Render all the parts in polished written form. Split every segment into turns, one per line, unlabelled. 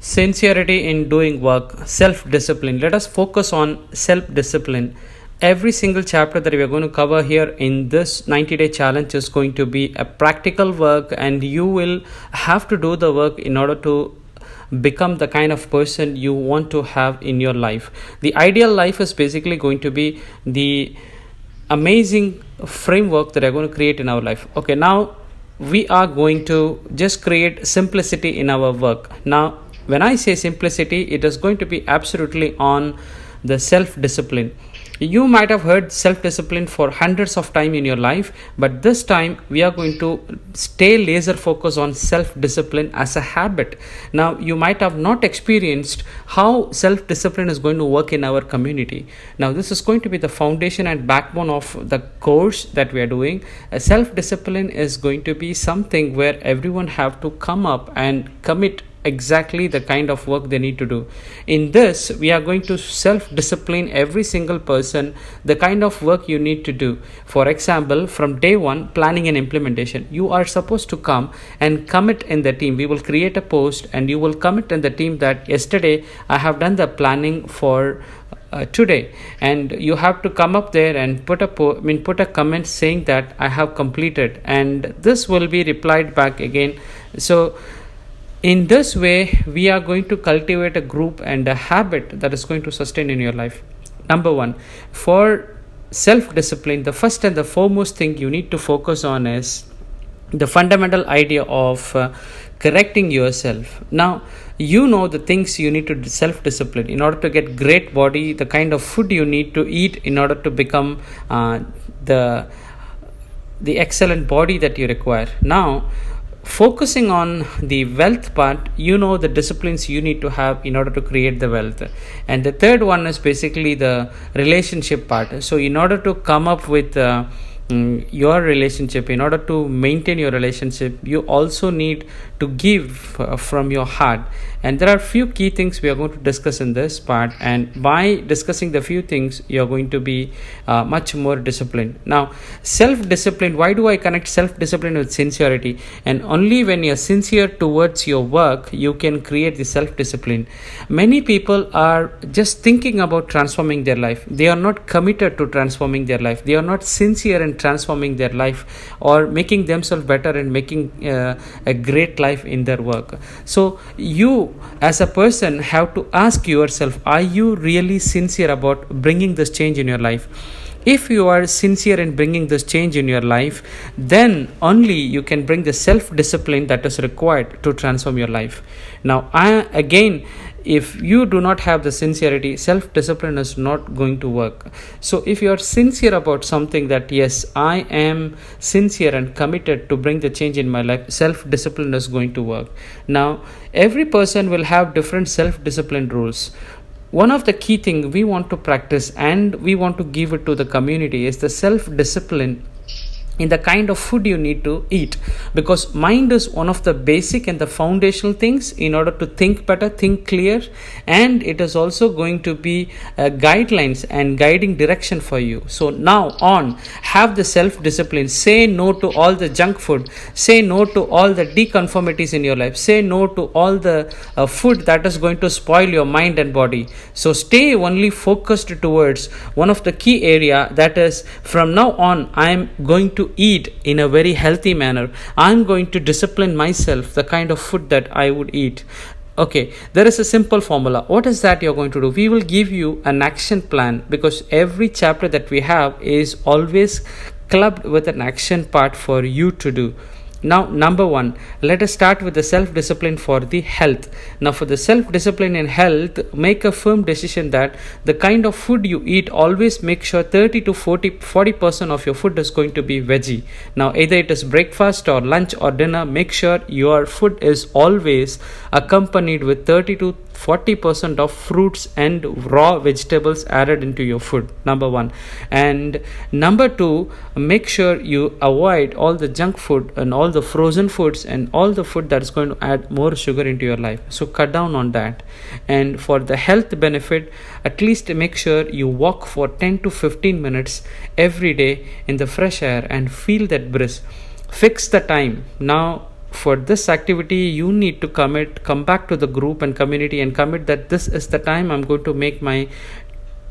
Sincerity in doing work, self discipline. Let us focus on self discipline. Every single chapter that we are going to cover here in this 90-day challenge is going to be a practical work, and you will have to do the work in order to become the kind of person you want to have in your life. The ideal life is basically going to be the amazing framework that we are going to create in our life. Okay, now we are going to just create simplicity in our work. Now, when I say simplicity, it is going to be absolutely on the self discipline. You might have heard self discipline for hundreds of times in your life, but this time we are going to stay laser focused on self discipline as a habit. Now, you might have not experienced how self discipline is going to work in our community. Now, this is going to be the foundation and backbone of the course that we are doing. Self discipline is going to be something where everyone have to come up and commit exactly the kind of work they need to do. In this, we are going to self-discipline every single person the kind of work you need to do. For example, from day one, planning and implementation, you are supposed to come and commit in the team. We will create a post and you will commit in the team that yesterday I have done the planning for today, and you have to come up there and put a comment saying that I have completed, and this will be replied back again. So in this way, we are going to cultivate a group and a habit that is going to sustain in your life. Number one, for self-discipline, the first and the foremost thing you need to focus on is the fundamental idea of correcting yourself. Now, you know the things you need to self-discipline in order to get great body, the kind of food you need to eat in order to become the excellent body that you require. Now, focusing on the wealth part, you know the disciplines you need to have in order to create the wealth. And the third one is basically the relationship part. So in order to come up with your relationship, in order to maintain your relationship, you also need to give from your heart. And there are few key things we are going to discuss in this part, and by discussing the few things, you are going to be much more disciplined. Now, self-discipline, why do I connect self-discipline with sincerity? And only when you are sincere towards your work, you can create the self-discipline. Many people are just thinking about transforming their life. They are not committed to transforming their life. They are not sincere in transforming their life or making themselves better and making a great life in their work. So you as a person have to ask yourself, are you really sincere about bringing this change in your life? If you are sincere in bringing this change in your life, then only you can bring the self-discipline that is required to transform your life. Now, if you do not have the sincerity, self-discipline is not going to work. So if you are sincere about something that yes, I am sincere and committed to bring the change in my life, self-discipline is going to work. Now, every person will have different self-discipline rules. One of the key things we want to practice and we want to give it to the community is the self-discipline in the kind of food you need to eat, because mind is one of the basic and the foundational things in order to think better, think clear, and it is also going to be guidelines and guiding direction for you. So now on, have the self-discipline. Say no to all the junk food. Say no to all the deconformities in your life. Say no to all the food that is going to spoil your mind and body. So stay only focused towards one of the key area, that is, from now on I am going to eat in a very healthy manner. I'm going to discipline myself the kind of food that I would eat. Okay, there is a simple formula. What is that you're going to do? We will give you an action plan, because every chapter that we have is always clubbed with an action part for you to do. Now, number one, let us start with the self-discipline for the health. Now, for the self-discipline in health, make a firm decision that the kind of food you eat, always make sure 30 to 40% of your food is going to be veggie. Now, either it is breakfast or lunch or dinner, make sure your food is always accompanied with 30 to 40% of fruits and raw vegetables added into your food. Number one. And number two, make sure you avoid all the junk food and all the frozen foods and all the food that is going to add more sugar into your life. So cut down on that. And for the health benefit, at least make sure you walk for 10 to 15 minutes every day in the fresh air and feel that breeze. Fix the time. Now, for this activity you need to come back to the group and community and commit that this is the time I'm going to make my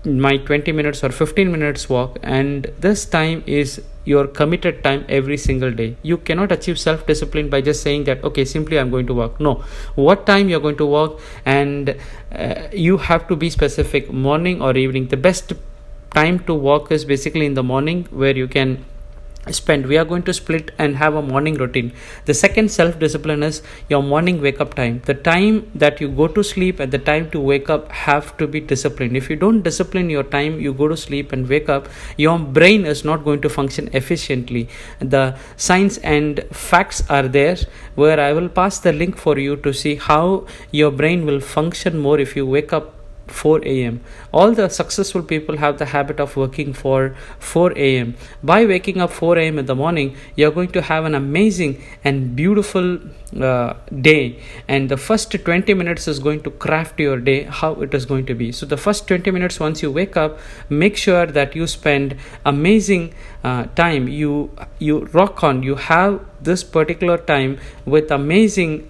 20 minutes or 15 minutes walk, and this time is your committed time every single day. You cannot achieve self discipline by just saying that okay, simply I'm going to walk. No, what time you're going to walk, and you have to be specific, morning or evening. The best time to walk is basically in the morning, where you can we are going to split and have a morning routine. The second self discipline is your morning wake up time. The time that you go to sleep and the time to wake up have to be disciplined. If you don't discipline your time you go to sleep and wake up, your brain is not going to function efficiently. The science and facts are there, where I will pass the link for you to see how your brain will function more if you wake up 4 a.m. All the successful people have the habit of working for 4 a.m. By waking up 4 a.m. in the morning, you're going to have an amazing and beautiful day, and the first 20 minutes is going to craft your day, how it is going to be. So the first 20 minutes once you wake up, make sure that you spend amazing time. You rock on, you have this particular time with amazing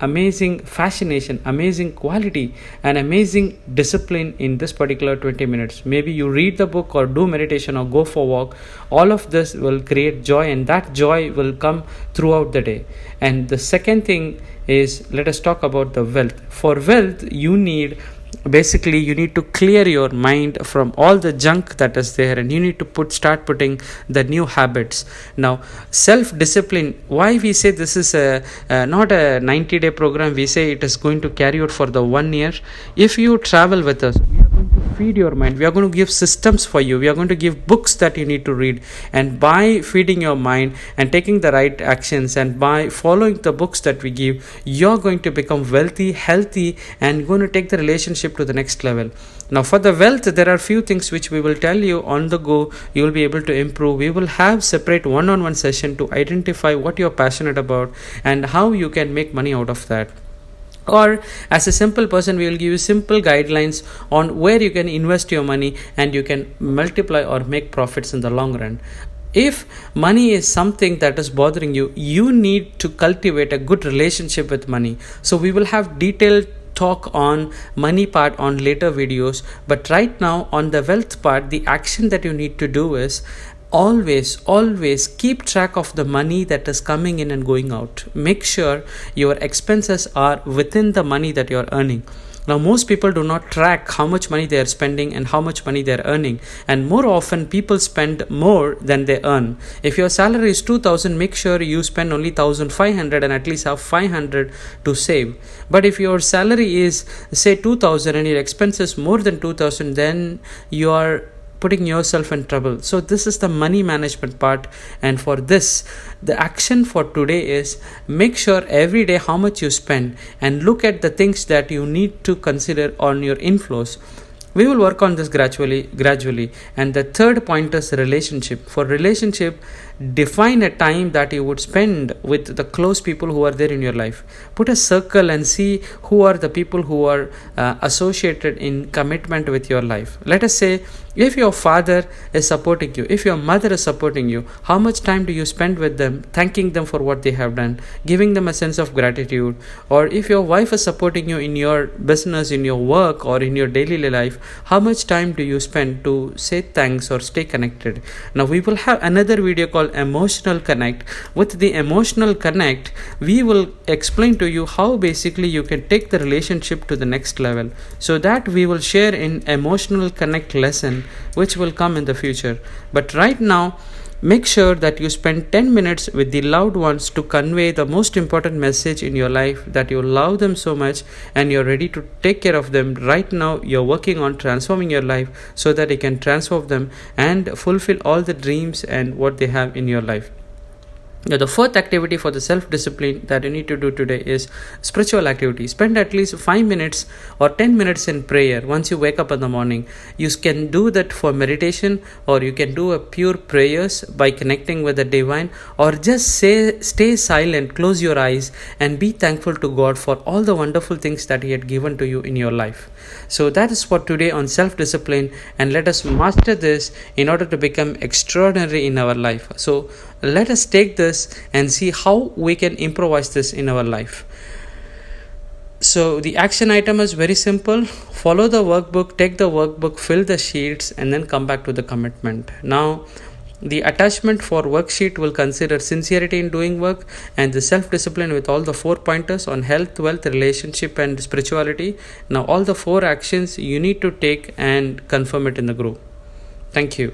fascination, amazing quality, and amazing discipline in this particular 20 minutes. Maybe you read the book or do meditation or go for a walk. All of this will create joy, and that joy will come throughout the day. And the second thing is, let us talk about the wealth. For wealth, you need to clear your mind from all the junk that is there, and you need to start putting the new habits. Now, self discipline, why we say this is not a 90-day program, we say it is going to carry out for the 1 year. If you travel with us, we are going to feed your mind, we are going to give systems for you, we are going to give books that you need to read, and by feeding your mind and taking the right actions and by following the books that we give, you're going to become wealthy, healthy, and going to take the relationship to the next level. Now, for the wealth, there are few things which we will tell you on the go. You will be able to improve. We will have separate one-on-one session to identify what you're passionate about and how you can make money out of that. Or as a simple person, we will give you simple guidelines on where you can invest your money and you can multiply or make profits in the long run. If money is something that is bothering you, you need to cultivate a good relationship with money. So we will have detailed talk on money part on later videos, but right now on the wealth part, the action that you need to do is always keep track of the money that is coming in and going out. Make sure your expenses are within the money that you are earning. Now, most people do not track how much money they are spending and how much money they are earning, and more often people spend more than they earn. If your salary is 2,000, make sure you spend only 1,500 and at least have 500 to save. But if your salary is say 2,000 and your expenses more than 2,000, then you are putting yourself in trouble. So this is the money management part, and for this, the action for today is make sure every day how much you spend and look at the things that you need to consider on your inflows. We will work on this gradually. And the third point is relationship. For relationship, define a time that you would spend with the close people who are there in your life. Put a circle and see who are the people who are associated in commitment with your life. Let us say if your father is supporting you, if your mother is supporting you, how much time do you spend with them, thanking them for what they have done, giving them a sense of gratitude? Or if your wife is supporting you in your business, in your work, or in your daily life, how much time do you spend to say thanks or stay connected? Now, we will have another video called Emotional Connect. With the Emotional Connect, we will explain to you how basically you can take the relationship to the next level. So that we will share in Emotional Connect lesson, which will come in the future. But right now, make sure that you spend 10 minutes with the loved ones to convey the most important message in your life, that you love them so much and you're ready to take care of them. Right now, you're working on transforming your life so that you can transform them and fulfill all the dreams and what they have in your life. Now, the fourth activity for the self-discipline that you need to do today is spiritual activity. Spend at least 5 minutes or 10 minutes in prayer once you wake up in the morning. You can do that for meditation, or you can do a pure prayers by connecting with the divine, or just stay silent, close your eyes and be thankful to God for all the wonderful things that He had given to you in your life. So that is for today on self-discipline, and let us master this in order to become extraordinary in our life. So let us take this this and see how we can improvise this in our life. So the action item is very simple. Follow the workbook, take the workbook, fill the sheets, and then come back to the commitment. Now, the attachment for worksheet will consider sincerity in doing work and the self-discipline with all the 4 pointers on health, wealth, relationship, and spirituality. Now, all the 4 actions you need to take and confirm it in the group. Thank you.